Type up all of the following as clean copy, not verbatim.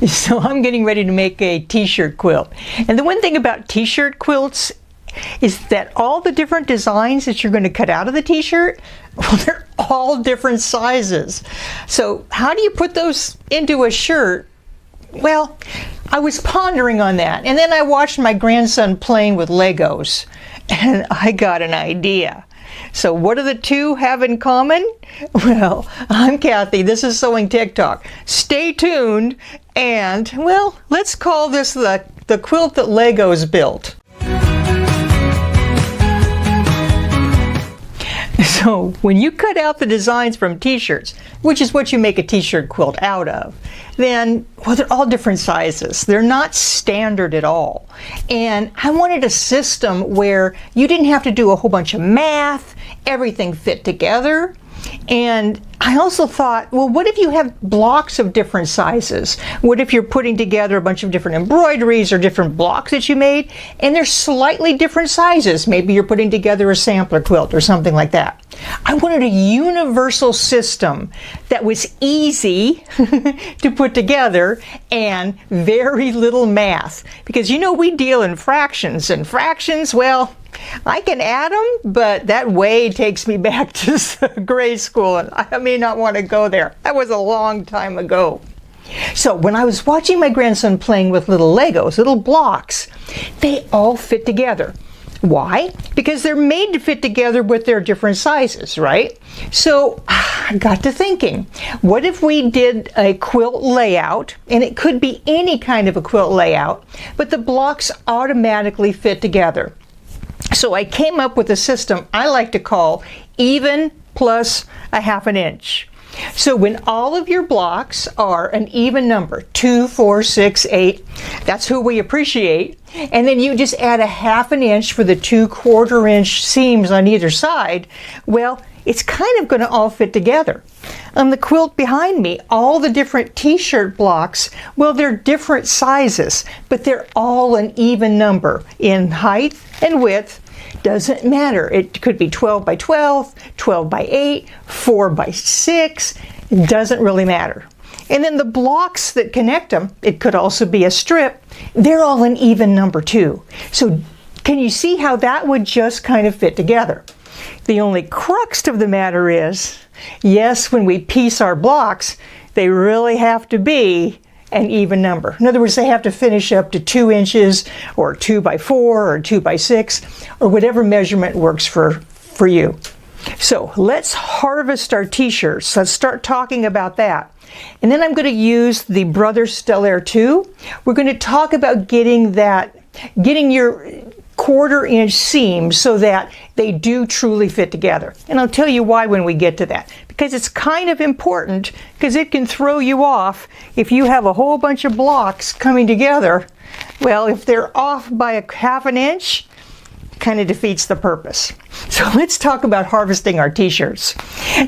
So I'm getting ready to make a t-shirt quilt. And the one thing about t-shirt quilts is that all the different designs that you're going to cut out of the t-shirt, well, they're all different sizes. So how do you put those into a shirt? Well, I was pondering on that, and then I watched my grandson playing with Legos, and I got an idea. So what do the two have in common? Well, I'm Cathy. This is Sewing Tech Talk. Stay tuned, and, well, let's call this the quilt that Legos built. So when you cut out the designs from t-shirts, which is what you make a t-shirt quilt out of, then, well, they're all different sizes. They're not standard at all. And I wanted a system where you didn't have to do a whole bunch of math, everything fit together. And I also thought, well, what if you have blocks of different sizes? What if you're putting together a bunch of different embroideries or different blocks that you made, and they're slightly different sizes? Maybe you're putting together a sampler quilt or something like that. I wanted a universal system that was easy to put together and very little math. Because, you know, we deal in fractions, and fractions, well, I can add them, but that way takes me back to grade school, and I may not want to go there. That was a long time ago. So when I was watching my grandson playing with little Legos, little blocks, they all fit together. Why? Because they're made to fit together with their different sizes, right? So I got to thinking, what if we did a quilt layout, and it could be any kind of a quilt layout, but the blocks automatically fit together? So I came up with a system I like to call even plus a half an inch. So when all of your blocks are an even number, 2, 4, 6, 8, that's who we appreciate, and then you just add a half an inch for the 2/4 inch seams on either side, well, it's kind of going to all fit together. On the quilt behind me, all the different t-shirt blocks, well, they're different sizes, but they're all an even number in height and width. Doesn't matter. It could be 12 by 12, 12 by 8, 4 by 6. It doesn't really matter. And then the blocks that connect them, it could also be a strip. They're all an even number too. So can you see how that would just kind of fit together? The only crux of the matter is, yes, when we piece our blocks, they really have to be an even number. In other words, they have to finish up to 2 inches or 2 by 4 or 2 by 6 or whatever measurement works for you. So let's harvest our t-shirts. Let's start talking about that. And then I'm going to use the Brother Stellair 2. We're going to talk about getting your 1/4 inch seams so that they do truly fit together. And I'll tell you why when we get to that. Because it's kind of important, because it can throw you off if you have a whole bunch of blocks coming together. Well, if they're off by a half an inch, kind of defeats the purpose. So let's talk about harvesting our t-shirts.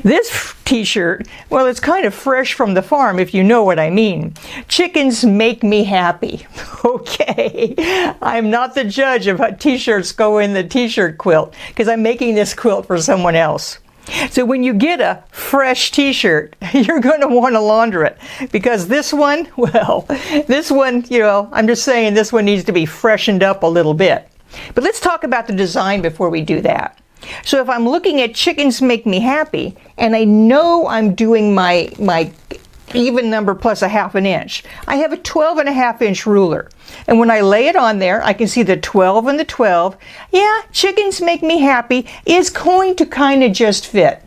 This t-shirt, well, it's kind of fresh from the farm, if you know what I mean. Chickens make me happy. Okay, I'm not the judge of how t-shirts go in the t-shirt quilt, because I'm making this quilt for someone else. So when you get a fresh t-shirt, you're going to want to launder it, because this one, well, this one, you know, I'm just saying this one needs to be freshened up a little bit. But let's talk about the design before we do that. So if I'm looking at Chickens Make Me Happy, and I know I'm doing my even number plus a half an inch, I have a 12.5 inch ruler. And when I lay it on there, I can see the 12 and the 12. Yeah, Chickens Make Me Happy is going to kind of just fit,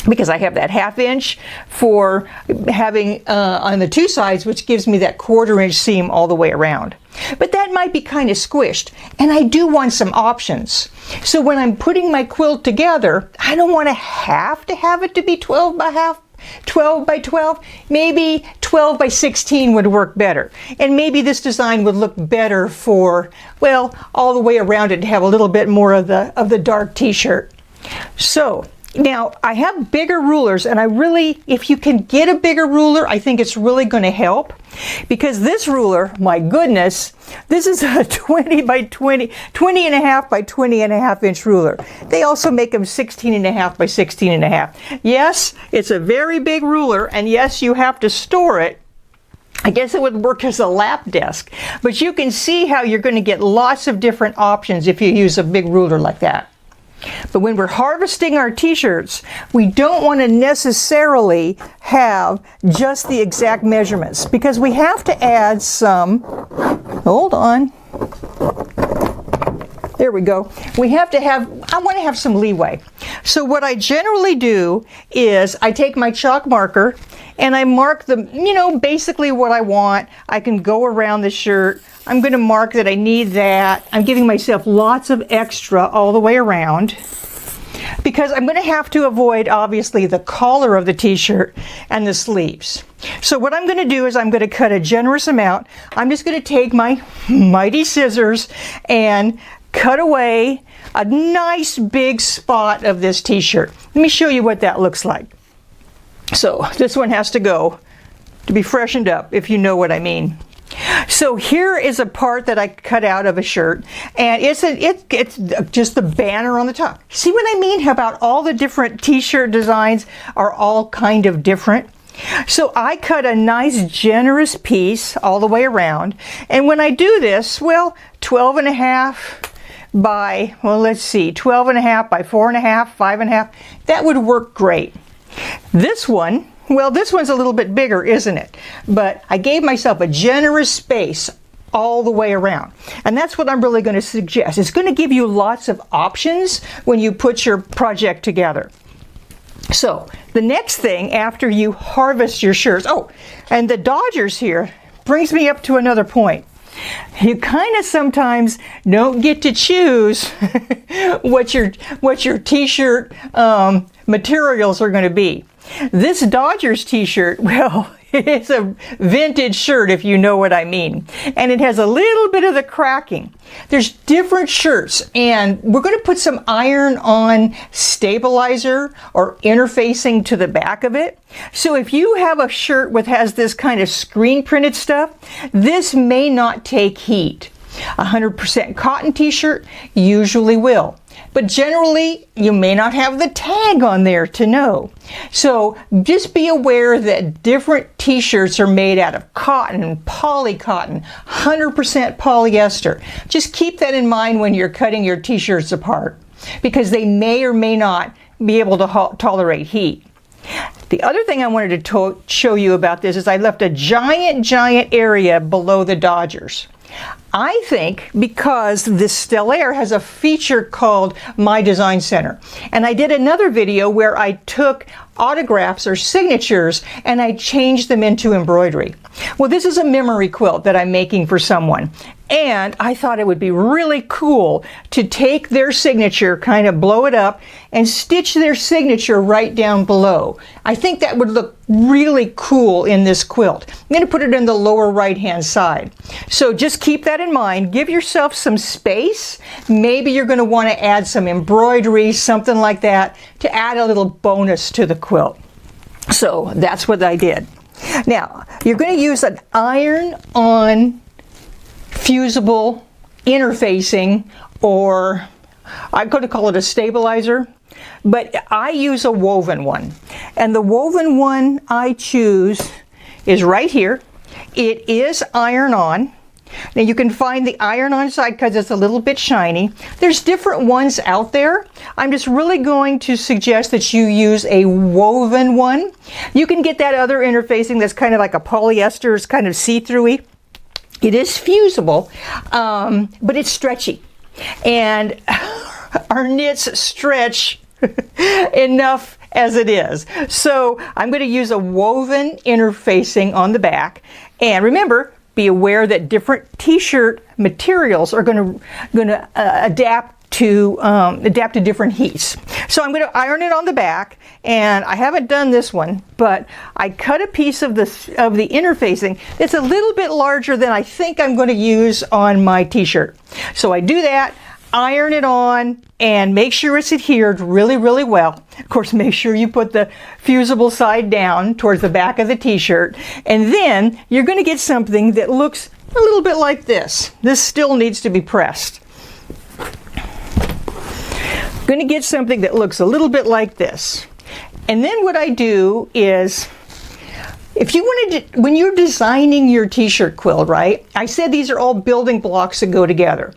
because I have that half inch for having on the two sides, which gives me that 1/4 inch seam all the way around. But that might be kind of squished, and I do want some options. So when I'm putting my quilt together, I don't want to have it to be 12 by 12. Maybe 12 by 16 would work better. And maybe this design would look better for, well, all the way around it to have a little bit more of the dark t-shirt. So now I have bigger rulers, and I really, if you can get a bigger ruler, I think it's really going to help, because this ruler, my goodness, this is a 20 and a half by 20 and a half inch ruler. They also make them 16 and a half by 16 and a half. Yes, it's a very big ruler, and yes, you have to store it I guess it would work as a lap desk, but you can see how you're going to get lots of different options if you use a big ruler like that. But when we're harvesting our t-shirts, we don't want to necessarily have just the exact measurements, because we have to add some, hold on, there we go. I want to have some leeway. So what I generally do is I take my chalk marker and I mark basically what I want. I can go around the shirt. I'm going to mark that I need that. I'm giving myself lots of extra all the way around, because I'm going to have to avoid, obviously, the collar of the t-shirt and the sleeves. So what I'm going to do is I'm going to cut a generous amount. I'm just going to take my mighty scissors and cut away a nice big spot of this t-shirt. Let me show you what that looks like. So this one has to go to be freshened up, if you know what I mean. So here is a part that I cut out of a shirt, and it's just the banner on the top. See what I mean? How about all the different t-shirt designs are all kind of different? So I cut a nice generous piece all the way around, and when I do this, well, 12.5 by, well, let's see, 12.5 by 4.5, 5.5, that would work great. This one, well, this one's a little bit bigger, isn't it? But I gave myself a generous space all the way around. And that's what I'm really going to suggest. It's going to give you lots of options when you put your project together. So the next thing after you harvest your shirts, oh, and the Dodgers here brings me up to another point. You kind of sometimes don't get to choose what your t-shirt materials are going to be. This Dodgers t-shirt, well, it's a vintage shirt, if you know what I mean. And it has a little bit of the cracking. There's different shirts, and we're going to put some iron-on stabilizer or interfacing to the back of it. So if you have a shirt that has this kind of screen printed stuff, this may not take heat. 100% cotton t-shirt usually will. But generally, you may not have the tag on there to know. So just be aware that different t-shirts are made out of cotton, polycotton, 100% polyester. Just keep that in mind when you're cutting your t-shirts apart, because they may or may not be able to tolerate heat. The other thing I wanted to show you about this is I left a giant area below the Dodgers. I think because this Stellair has a feature called My Design Center. And I did another video where I took autographs or signatures and I changed them into embroidery. Well, this is a memory quilt that I'm making for someone. And I thought it would be really cool to take their signature, kind of blow it up, and stitch their signature right down below. I think that would look really cool in this quilt. I'm going to put it in the lower right-hand side. So just keep that in mind. Give yourself some space. Maybe you're going to want to add some embroidery, something like that, to add a little bonus to the quilt. So that's what I did. Now, you're going to use an iron-on fusible interfacing, or I'm going to call it a stabilizer, but I use a woven one. And the woven one I choose is right here. It is iron-on. Now you can find the iron-on side because it's a little bit shiny. There's different ones out there. I'm just really going to suggest that you use a woven one. You can get that other interfacing that's kind of like a polyester, it's kind of see-through-y. It is fusible, but it's stretchy. And our knits stretch enough as it is. So I'm going to use a woven interfacing on the back. And remember, be aware that different t-shirt materials are going to adapt to different heats. So I'm going to iron it on the back, and I haven't done this one, but I cut a piece of the interfacing that's a little bit larger than I think I'm going to use on my t-shirt. So I do that, iron it on, and make sure it's adhered really, really well. Of course, make sure you put the fusible side down towards the back of the t-shirt, and then you're going to get something that looks a little bit like this. This still needs to be pressed. Going to get something that looks a little bit like this. And then what I do is If you wanted to, when you're designing your t-shirt quilt, right? I said these are all building blocks that go together.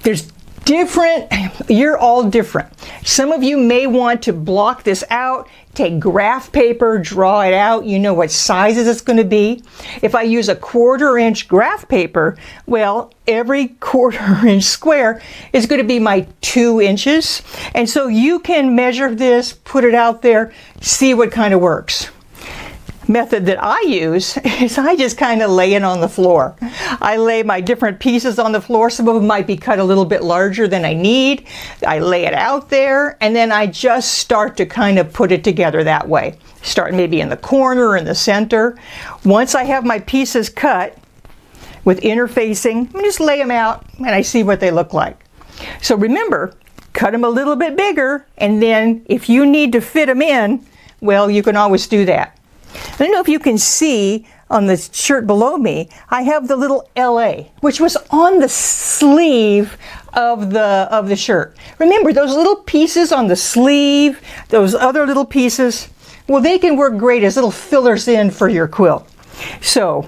There's different, you're all different. Some of you may want to block this out, take graph paper, draw it out, you know what sizes it's going to be. If I use a 1/4 inch graph paper, well, every 1/4 inch square is going to be my 2 inches. And so you can measure this, put it out there, see what kind of works. Method that I use is I just kind of lay it on the floor. I lay my different pieces on the floor. Some of them might be cut a little bit larger than I need. I lay it out there, and then I just start to kind of put it together that way. Start maybe in the corner or in the center. Once I have my pieces cut with interfacing, I just lay them out and I see what they look like. So remember, cut them a little bit bigger, and then if you need to fit them in, well, you can always do that. I don't know if you can see on the shirt below me, I have the little LA, which was on the sleeve of the shirt. Remember, those little pieces on the sleeve, those other little pieces, well, they can work great as little fillers in for your quilt. So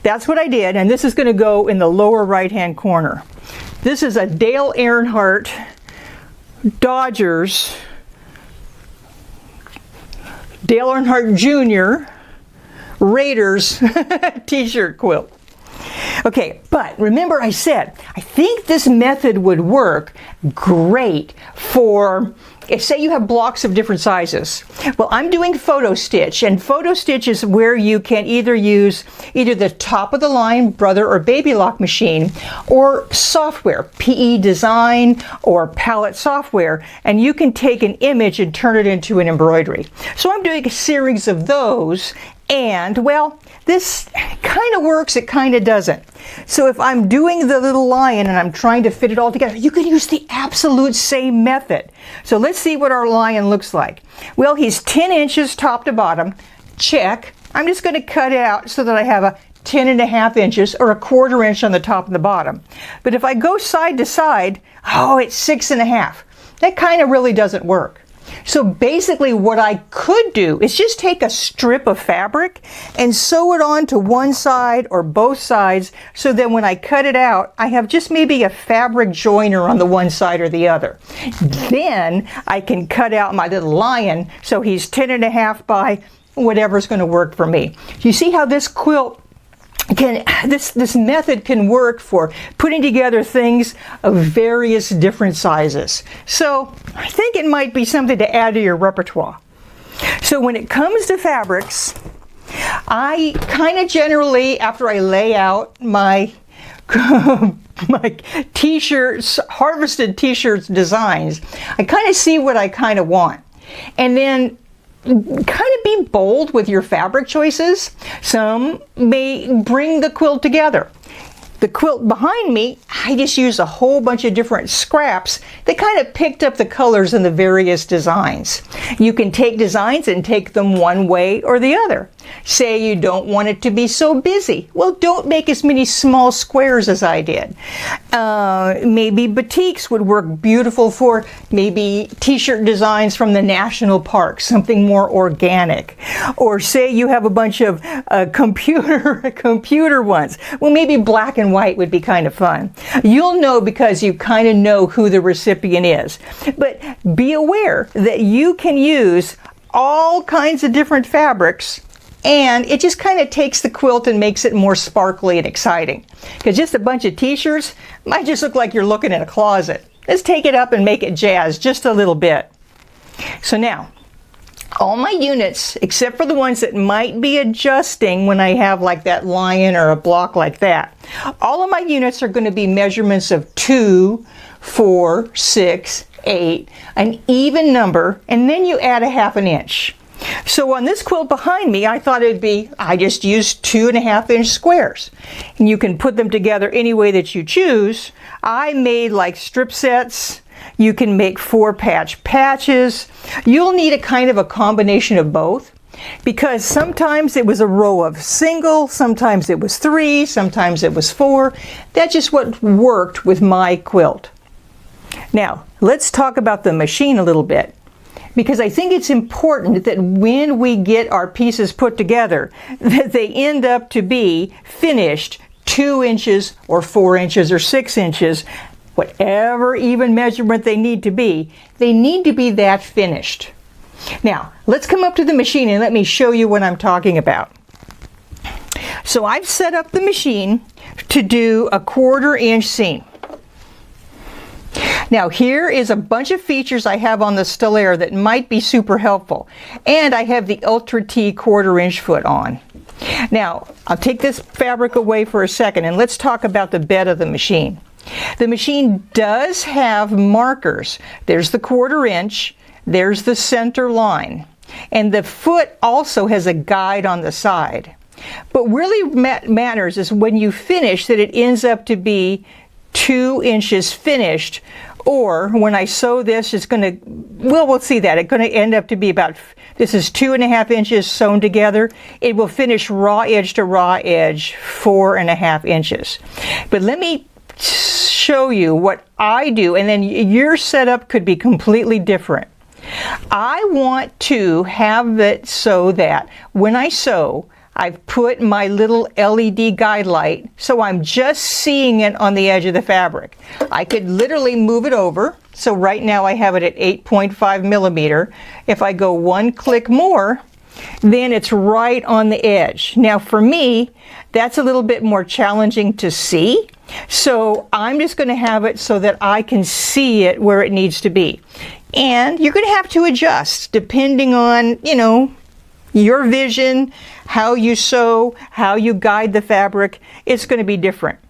that's what I did, and this is going to go in the lower right-hand corner. This is a Dale Earnhardt Dodgers Dale Earnhardt Jr. Raiders t-shirt quilt. Okay, but remember I said, I think this method would work great for, if say you have blocks of different sizes. Well, I'm doing photo stitch, and photo stitch is where you can either use either the top of the line Brother or Baby Lock machine or software, PE Design or palette software, and you can take an image and turn it into an embroidery. So I'm doing a series of those, and well, this kind of works, it kind of doesn't. So if I'm doing the little lion and I'm trying to fit it all together, you can use the absolute same method. So let's see what our lion looks like. Well, he's 10 inches top to bottom. Check. I'm just going to cut it out so that I have a 10.5 inches or a 1/4 inch on the top and the bottom. But if I go side to side, oh, it's 6.5. That kind of really doesn't work. So basically what I could do is just take a strip of fabric and sew it on to one side or both sides, so that when I cut it out, I have just maybe a fabric joiner on the one side or the other. Then I can cut out my little lion so he's 10.5 by whatever's going to work for me. You see how this quilt this method can work for putting together things of various different sizes. So I think it might be something to add to your repertoire. So when it comes to fabrics, I kind of generally, after I lay out my my t-shirts, harvested t-shirts designs, I kind of see what I kind of want. And then kind of be bold with your fabric choices. Some may bring the quilt together. The quilt behind me, I just used a whole bunch of different scraps that kind of picked up the colors in the various designs. You can take designs and take them one way or the other. Say you don't want it to be so busy. Well, don't make as many small squares as I did. Maybe batiks would work beautiful for maybe t-shirt designs from the national park, something more organic. Or say you have a bunch of computer ones. Well, maybe black and white would be kind of fun. You'll know because you kind of know who the recipient is. But be aware that you can use all kinds of different fabrics, and it just kind of takes the quilt and makes it more sparkly and exciting. Because just a bunch of t-shirts might just look like you're looking in a closet. Let's take it up and make it jazz just a little bit. So now, all my units, except for the ones that might be adjusting when I have like that lion or a block like that, all of my units are going to be measurements of 2, 4, 6, 8, an even number, and then you add a 1/2 inch. So on this quilt behind me, I thought it'd be, I just used 2.5 inch squares. And you can put them together any way that you choose. I made like strip sets. You can make 4-patch patches. You'll need a kind of a combination of both, because sometimes it was a row of single, sometimes it was 3, sometimes it was 4. That's just what worked with my quilt. Now, let's talk about the machine a little bit. because I think it's important that when we get our pieces put together, that they end up to be finished 2 inches or 4 inches or 6 inches, whatever even measurement they need to be that finished. Now, let's come up to the machine and let me show you what I'm talking about. So I've set up the machine to do a 1/4 inch seam. Now here is a bunch of features I have on the Stellair that might be super helpful. And I have the Ultra T 1/4 inch foot on. Now, I'll take this fabric away for a second and let's talk about the bed of the machine. The machine does have markers. There's the 1/4 inch, there's the center line, and the foot also has a guide on the side. But really matters is when you finish that it ends up to be 2 inches finished, or when I sew this, it's going to, well, we'll see that. It's going to end up to be about, this is 2.5 inches sewn together. It will finish raw edge to raw edge 4.5 inches. But let me show you what I do, and then your setup could be completely different. I want to have it so that when I sew, I've put my little LED guide light so I'm just seeing it on the edge of the fabric. I could literally move it over. So right now I have it at 8.5 millimeter. If I go 1 click more, then it's right on the edge. Now for me, that's a little bit more challenging to see. So I'm just going to have it so that I can see it where it needs to be. And you're going to have to adjust depending on, you know, your vision, how you sew, how you guide the fabric. It's going to be different.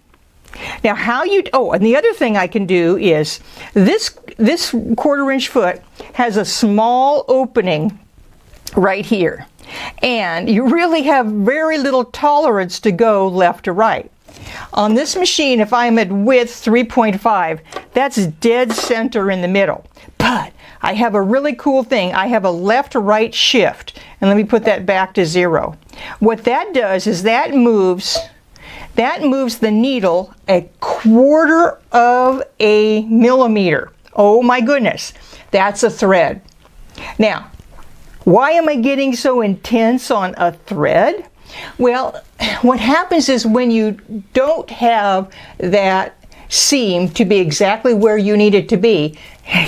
Now and the other thing I can do is this 1/4 inch foot has a small opening right here. And you really have very little tolerance to go left to right. On this machine, if I'm at width 3.5, that's dead center in the middle. But I have a really cool thing. I have a left-right shift. And let me put that back to 0. What that does is that moves the needle 1/4 of a millimeter. Oh my goodness, that's a thread. Now, why am I getting so intense on a thread? Well, what happens is when you don't have that seam to be exactly where you need it to be,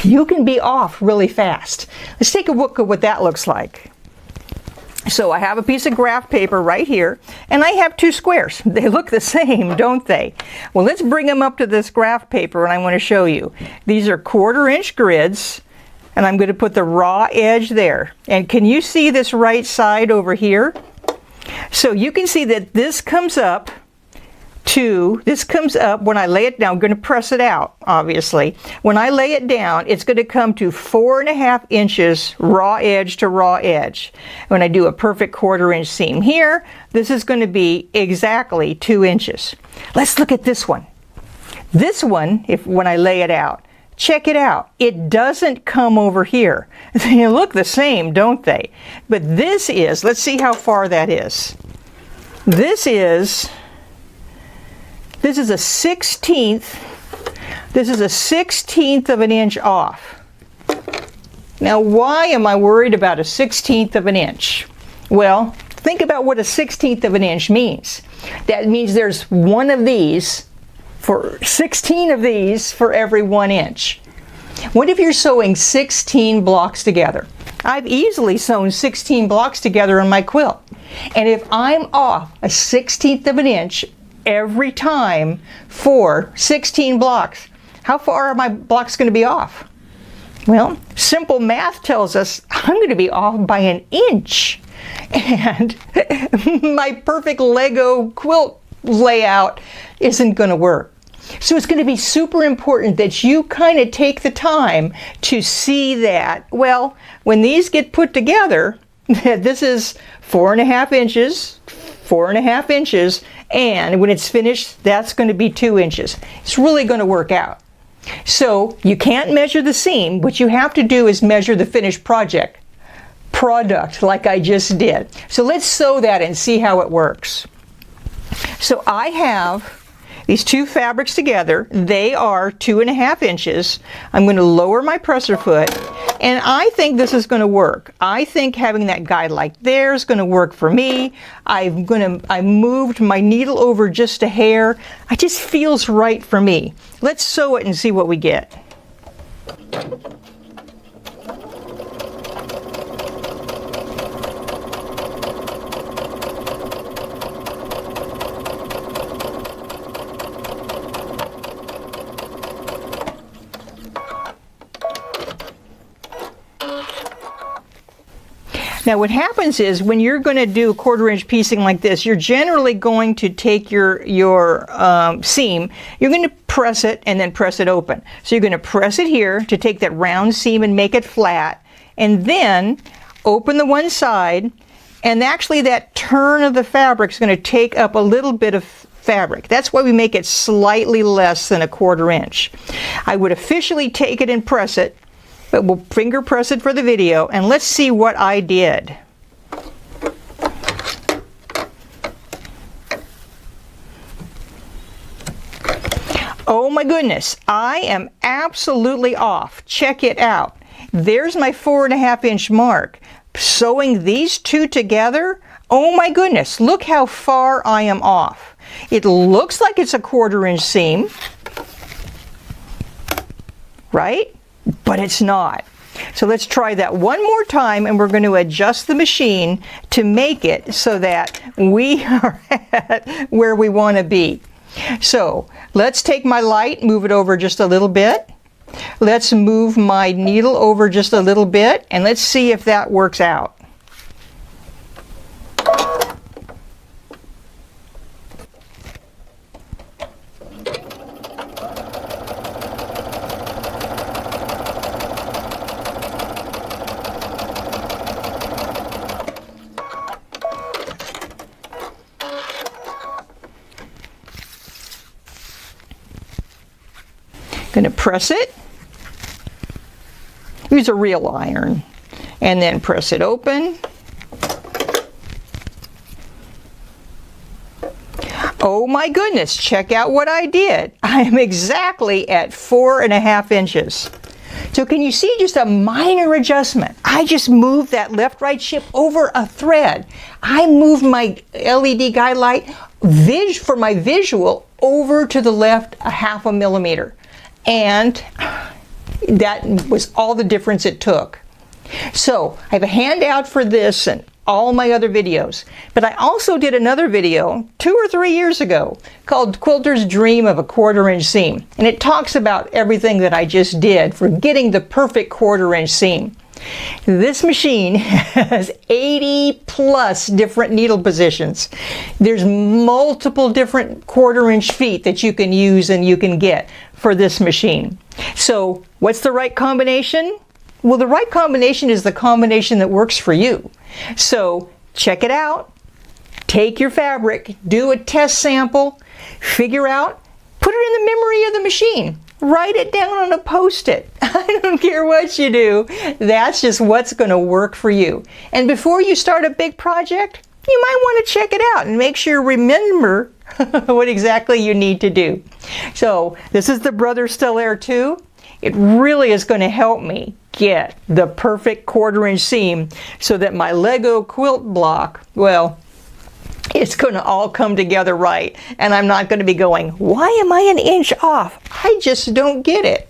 you can be off really fast. Let's take a look at what that looks like. So I have a piece of graph paper right here, and I have 2 squares. They look the same, don't they? Well, let's bring them up to this graph paper, and I want to show you. These are 1/4 inch grids, and I'm going to put the raw edge there. And can you see this right side over here? So you can see that this comes up when I lay it down. I'm going to press it out, obviously. When I lay it down, it's going to come to 4.5 inches raw edge to raw edge. When I do a perfect 1/4 inch seam here, this is going to be exactly 2 inches. Let's look at this one. This one, when I lay it out, check it out. It doesn't come over here. They look the same, don't they? But this is, let's see how far that is. This is a 16th. This is a 16th of an inch off. Now, why am I worried about a 16th of an inch? Well, think about what a 16th of an inch means. That means there's 1 of these for 16 of these for every 1 inch. What if you're sewing 16 blocks together? I've easily sewn 16 blocks together on my quilt. And if I'm off a 16th of an inch every time for 16 blocks, how far are my blocks going to be off? Well, simple math tells us I'm going to be off by 1 inch. And my perfect Lego quilt layout isn't going to work. So it's going to be super important that you kind of take the time to see that, well, when these get put together, this is 4.5 inches, 4.5 inches, and when it's finished, that's going to be 2 inches. It's really going to work out. So you can't measure the seam. What you have to do is measure the finished product like I just did. So let's sew that and see how it works. So I have these 2 fabrics together. They are 2.5 inches. I'm going to lower my presser foot. And I think this is going to work. I think having that guide like there is going to work for me. I moved my needle over just a hair. It just feels right for me. Let's sew it and see what we get. Now what happens is when you're going to do 1/4 inch piecing like this, you're generally going to take your seam, you're going to press it and then press it open. So you're going to press it here to take that round seam and make it flat, and then open the one side, and actually that turn of the fabric is going to take up a little bit of fabric. That's why we make it slightly less than 1/4 inch. I would officially take it and press it, but we'll finger press it for the video, and let's see what I did. Oh my goodness, I am absolutely off. Check it out. There's my 4.5 inch mark. Sewing these two together, oh my goodness, look how far I am off. It looks like it's a 1/4 inch seam, right? But it's not. So let's try that one more time, and we're going to adjust the machine to make it so that we are at where we want to be. So let's take my light, move it over just a little bit. Let's move my needle over just a little bit, and let's see if that works out. Going to press it, use a real iron, and then press it open. Oh my goodness, check out what I did. I am exactly at 4.5 inches. So can you see just a minor adjustment? I just moved that left-right ship over a thread. I moved my LED guide light for my visual over to the left 1/2 millimeter. And that was all the difference it took. So I have a handout for this and all my other videos, but I also did another video 2 or 3 years ago called Quilter's Dream of a 1/4 inch seam, and it talks about everything that I just did for getting the perfect 1/4 inch seam. This machine has 80 plus different needle positions. There's multiple different 1/4 inch feet that you can use and you can get for this machine. So what's the right combination? Well, the right combination is the combination that works for you. So check it out, take your fabric, do a test sample, figure out, put it in the memory of the machine. Write it down on a Post-it. I don't care what you do. That's just what's going to work for you. And before you start a big project, you might want to check it out and make sure you remember what exactly you need to do. So this is the Brother Stellair 2. It really is going to help me get the perfect 1/4 inch seam so that my Lego quilt block, well, it's going to all come together right, and I'm not going to be going, why am I an inch off? I just don't get it.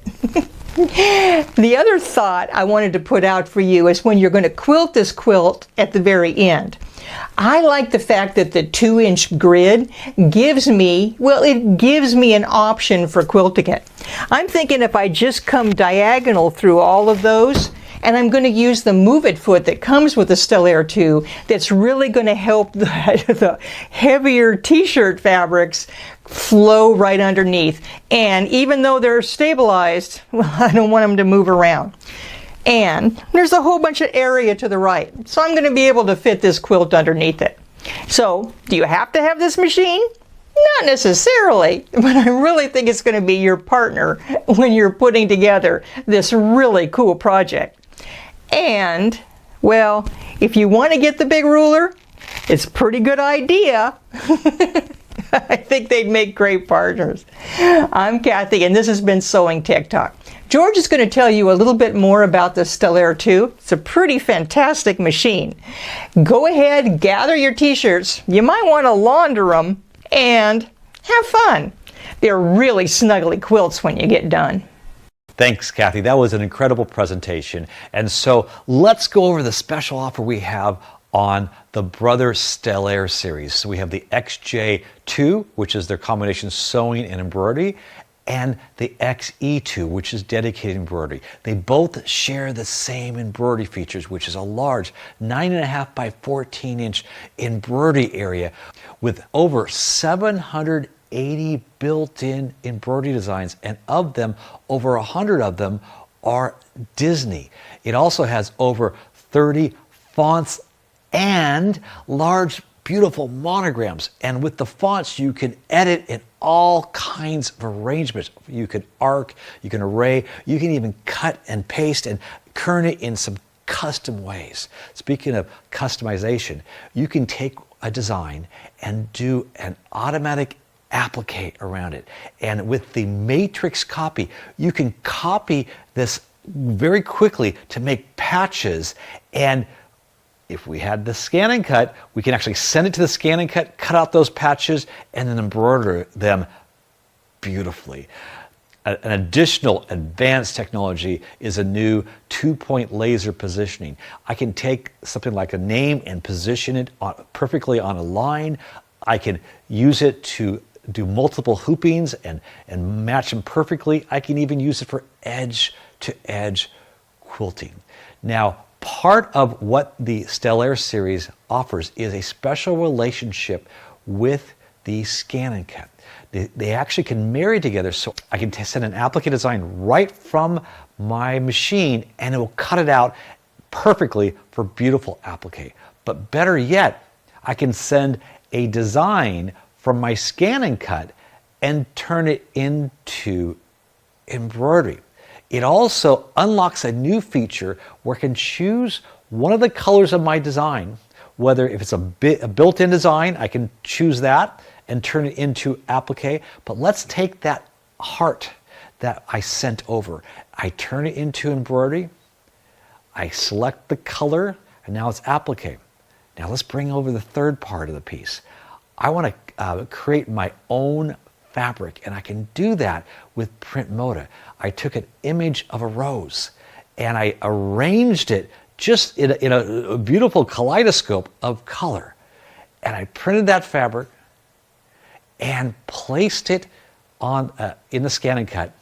The other thought I wanted to put out for you is when you're going to quilt this quilt at the very end. I like the fact that the 2-inch grid gives me, well, it gives me an option for quilting it. I'm thinking if I just come diagonal through all of those, and I'm going to use the Move It foot that comes with the Stellair 2 that's really going to help the heavier t-shirt fabrics flow right underneath. And even though they're stabilized, well, I don't want them to move around. And there's a whole bunch of area to the right. So I'm going to be able to fit this quilt underneath it. So do you have to have this machine? Not necessarily, but I really think it's going to be your partner when you're putting together this really cool project. And, well, if you want to get the big ruler, it's a pretty good idea. I think they'd make great partners. I'm Cathy, and this has been Sewing Tech Talk. George is going to tell you a little bit more about the Stellair 2. It's a pretty fantastic machine. Go ahead, gather your t-shirts. You might want to launder them and have fun. They're really snuggly quilts when you get done. Thanks, Cathy. That was an incredible presentation. And so let's go over the special offer we have on the Brother Stellair series. So we have the XJ2, which is their combination sewing and embroidery, and the XE2, which is dedicated embroidery. They both share the same embroidery features, which is a large 9.5 by 14 inch embroidery area with over 780 built-in embroidery designs, and of them, over 100 of them are Disney. It also has over 30 fonts and large, beautiful monograms. And with the fonts, you can edit in all kinds of arrangements. You can arc, you can array, you can even cut and paste and kern it in some custom ways. Speaking of customization, you can take a design and do an automatic applique around it. And with the matrix copy, you can copy this very quickly to make patches. And if we had the scan and cut, we can actually send it to the scan and cut out those patches, and then embroider them beautifully. An additional advanced technology is a new 2-point laser positioning. I can take something like a name and position it perfectly on a line. I can use it to do multiple hoopings and match them perfectly. I can even use it for edge-to-edge quilting. Now, part of what the Stellair series offers is a special relationship with the scan and cut. They actually can marry together, so I can send an applique design right from my machine and it will cut it out perfectly for beautiful applique. But better yet, I can send a design from my scan and cut and turn it into embroidery. It also unlocks a new feature where I can choose one of the colors of my design, whether if it's a built-in design, I can choose that and turn it into applique. But let's take that heart that I sent over. I turn it into embroidery. I select the color, and now it's applique. Now let's bring over the third part of the piece. I want to create my own fabric, and I can do that with Print Moda. I took an image of a rose and I arranged it just in a beautiful kaleidoscope of color. And I printed that fabric and placed it on in the scan and cut.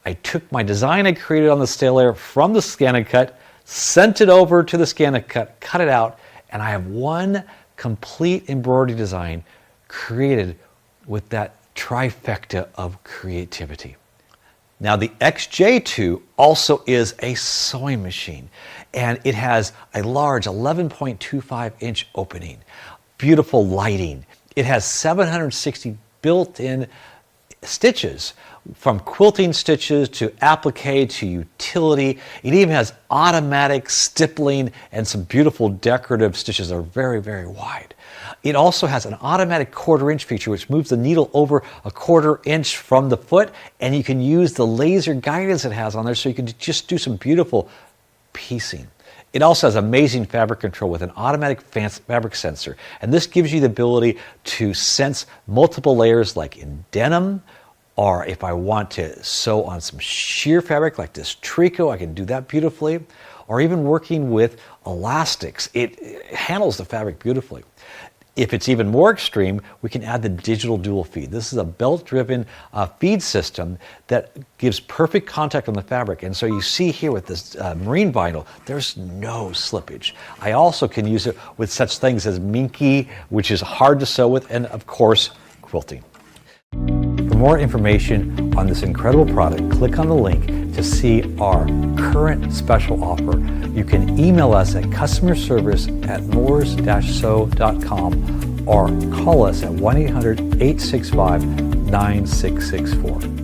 I took my design I created on the Stellair from the scan and cut, sent it over to the scan and cut it out, and I have one complete embroidery design created with that trifecta of creativity. Now the XJ2 also is a sewing machine, and it has a large 11.25 inch opening, beautiful lighting. It has 760 built-in stitches, from quilting stitches to applique to utility. It even has automatic stippling and some beautiful decorative stitches that are very, very wide. It also has an automatic 1/4 inch feature which moves the needle over a 1/4 inch from the foot, and you can use the laser guidance it has on there so you can just do some beautiful piecing. It also has amazing fabric control with an automatic fabric sensor, and this gives you the ability to sense multiple layers like in denim, or if I want to sew on some sheer fabric like this tricot, I can do that beautifully, or even working with elastics. It handles the fabric beautifully. If it's even more extreme, we can add the digital dual feed. This is a belt-driven feed system that gives perfect contact on the fabric. And so you see here with this marine vinyl, there's no slippage. I also can use it with such things as minky, which is hard to sew with, and of course, quilting. For more information on this incredible product, click on the link to see our current special offer. You can email us at customerservice@moores-sew.com or call us at 1-800-865-9664.